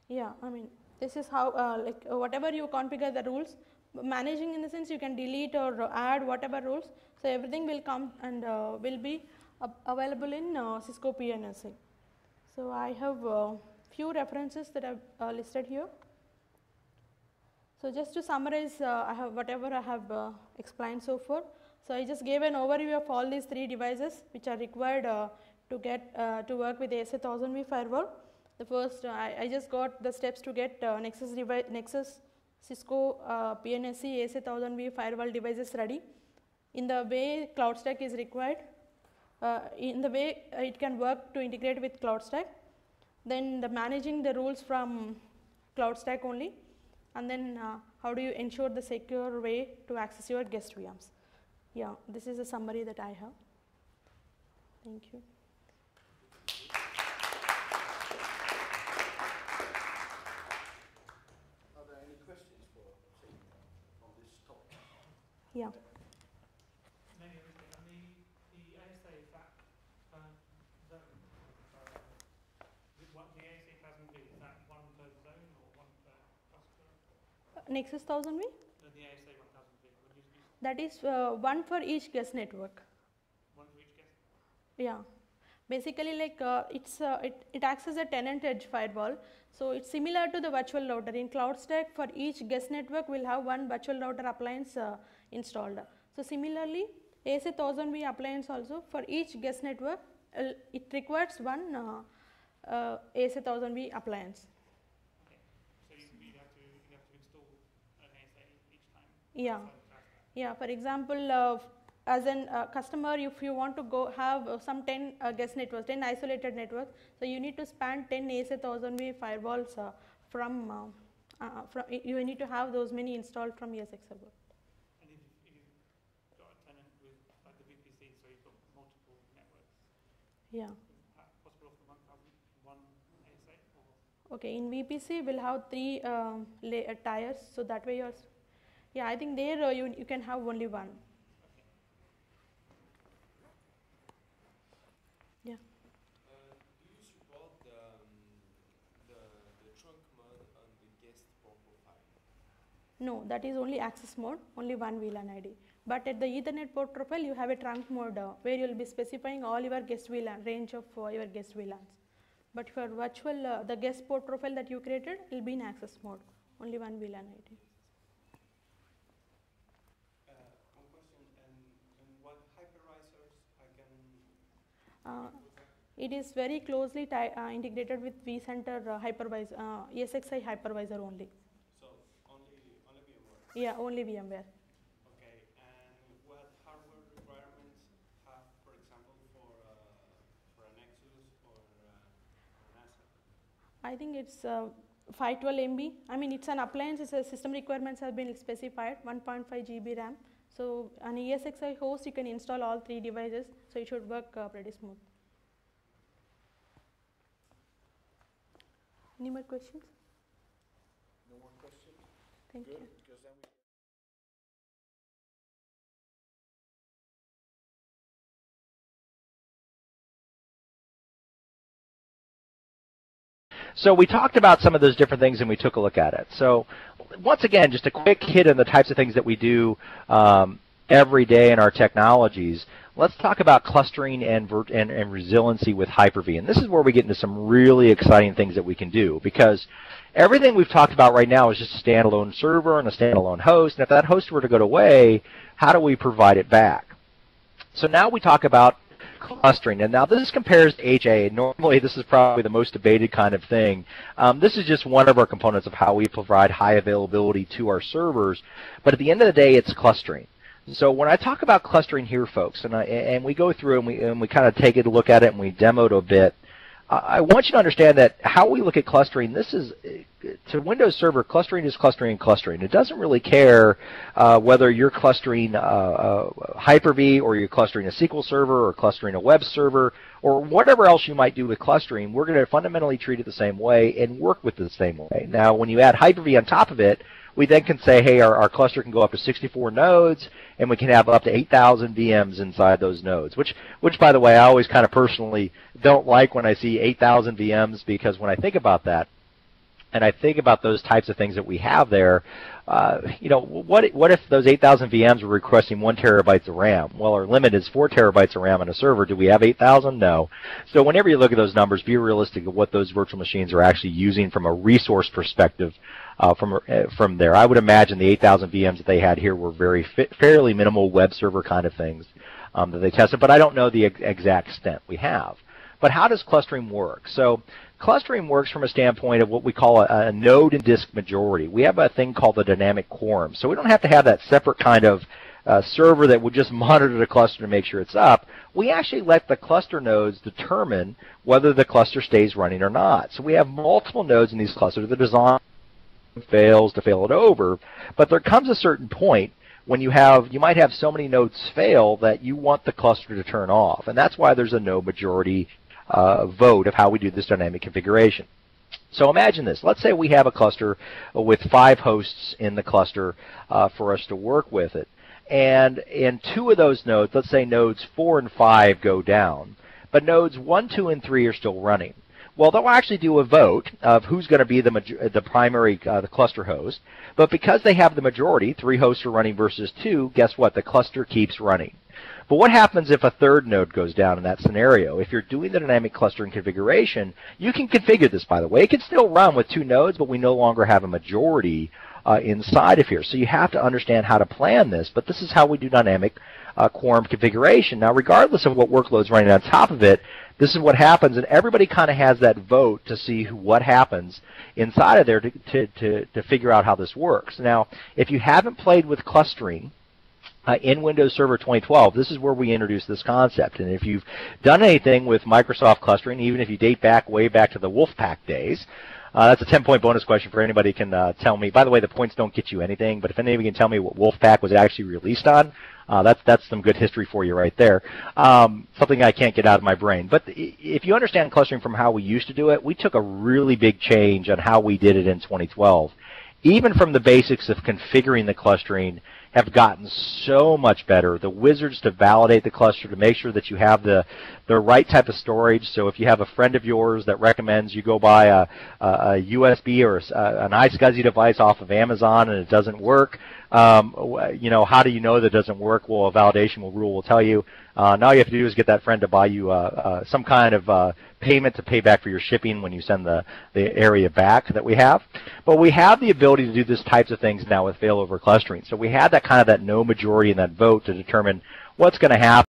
Yeah, I mean, this is how, whatever you configure the rules, managing in the sense you can delete or add whatever rules, so everything will come and will be available in Cisco PNSA. So I have few references that I've listed here. So just to summarize, I have whatever I have explained so far. So I just gave an overview of all these three devices which are required to get to work with ASA 1000V firewall. The first, I just got the steps to get Nexus Cisco PNSC ASA 1000V firewall devices ready. In the way CloudStack is required, in the way it can work to integrate with CloudStack. Then managing the rules from CloudStack only. And then how do you ensure the secure way to access your guest VMs? Yeah, this is a summary that I have. Thank you. Are there any questions for Sigmund on this topic? Yeah. The ASA that what the ASA 1000V, is that one per zone or one per cluster? Nexus 1000V? The ASA 1000V. That is one for each guest network. One for each guest? Yeah. Basically, like it acts as a tenant edge firewall. So it's similar to the virtual router. In CloudStack, for each guest network, we'll have one virtual router appliance installed. So similarly, ASA 1000V appliance also for each guest network, it requires one ASA 1000V appliance. Okay. So you have to install an ASA each time? Yeah. Yeah. For example, as a customer, if you want to go have some 10 guest networks, 10 isolated networks, so you need to span 10 ASA 1000V firewalls from you need to have those many installed from ESX server. And if you've got a tenant with like the VPC, so you've got multiple networks. Yeah. Is that possible for one ASA? Or? Okay. In VPC, we'll have 3 tiers, so that way you're. Yeah, I think there you can have only one. Yeah. Do you support the trunk mode on the guest port profile? No, that is only access mode, only one VLAN ID. But at the Ethernet port profile, you have a trunk mode where you will be specifying all your guest VLAN, range of your guest VLANs. But for virtual, the guest port profile that you created will be in access mode, only one VLAN ID. One question, and what hypervisors I can... It is very closely integrated with vCenter hypervisor, ESXi hypervisor only. So only VMware? Yeah, only VMware. Okay, and what hardware requirements have, for example, for a Nexus or NASA? I think it's 512 MB. I mean, it's an appliance. It's a system requirements have been specified. 1.5 GB RAM. So on ESXi host, you can install all 3 devices. So it should work pretty smooth. Any more questions? No more questions? Thank you. Because then we So we talked about some of those different things and we took a look at it. So once again, just a quick hit on the types of things that we do every day in our technologies. Let's talk about clustering and resiliency with Hyper-V. And this is where we get into some really exciting things that we can do, because everything we've talked about right now is just a standalone server and a standalone host. And if that host were to go away, how do we provide it back? So now we talk about clustering. And now this compares to HA. Normally this is probably the most debated kind of thing. This is just one of our components of how we provide high availability to our servers. But at the end of the day, it's clustering. So when I talk about clustering here, folks, and we go through and we kind of take a look at it and we demo it a bit, I want you to understand that how we look at clustering, this is, to Windows Server, clustering is clustering and clustering. It doesn't really care whether you're clustering Hyper-V or you're clustering a SQL server or clustering a web server or whatever else you might do with clustering. We're going to fundamentally treat it the same way and work with it the same way. Now, when you add Hyper-V on top of it, we then can say, hey, our cluster can go up to 64 nodes, and we can have up to 8,000 VMs inside those nodes, which, by the way, I always kind of personally don't like when I see 8,000 VMs, because when I think about that, and I think about those types of things that we have there, you know, what if those 8,000 VMs were requesting 1 terabyte of RAM? Well, our limit is 4 terabytes of RAM on a server. Do we have 8,000? No. So whenever you look at those numbers, be realistic of what those virtual machines are actually using from a resource perspective. From there, I would imagine the 8,000 VMs that they had here were fairly minimal web server kind of things that they tested, but I don't know the exact extent we have. But how does clustering work? So clustering works from a standpoint of what we call a node and disk majority. We have a thing called the dynamic quorum. So we don't have to have that separate kind of server that would just monitor the cluster to make sure it's up. We actually let the cluster nodes determine whether the cluster stays running or not. So we have multiple nodes in these clusters. The design fails to fail it over, but there comes a certain point when you might have so many nodes fail that you want the cluster to turn off, and that's why there's a node majority vote of how we do this dynamic configuration. So imagine this. Let's say we have a cluster with 5 hosts in the cluster for us to work with it, and in 2 of those nodes, let's say nodes 4 and 5 go down, but nodes 1, 2, and 3 are still running. Well, they'll actually do a vote of who's going to be the primary the cluster host. But because they have the majority, 3 hosts are running versus 2, guess what? The cluster keeps running. But what happens if a third node goes down in that scenario? If you're doing the dynamic clustering configuration, you can configure this, by the way. It can still run with 2 nodes, but we no longer have a majority inside of here. So you have to understand how to plan this, but this is how we do dynamic quorum configuration. Now, regardless of what workload's running on top of it, this is what happens, and everybody kind of has that vote to see what happens inside of there to figure out how this works. Now, if you haven't played with clustering in Windows Server 2012, this is where we introduce this concept. And if you've done anything with Microsoft clustering, even if you date back way back to the Wolfpack days, that's a 10-point bonus question for anybody who can tell me. By the way, the points don't get you anything, but if anybody can tell me what Wolfpack was actually released on, that's some good history for you right there. Something I can't get out of my brain. But if you understand clustering from how we used to do it, we took a really big change on how we did it in 2012. Even from the basics of configuring the clustering have gotten so much better. The wizards to validate the cluster to make sure that you have the right type of storage. So if you have a friend of yours that recommends you go buy a USB or an iSCSI device off of Amazon and it doesn't work, you know, how do you know that it doesn't work? Well, a validation rule will tell you. All you have to do is get that friend to buy you some kind of payment to pay back for your shipping when you send the area back that we have. But we have the ability to do these types of things now with failover clustering. So we had that kind of that no majority and that vote to determine what's going to happen.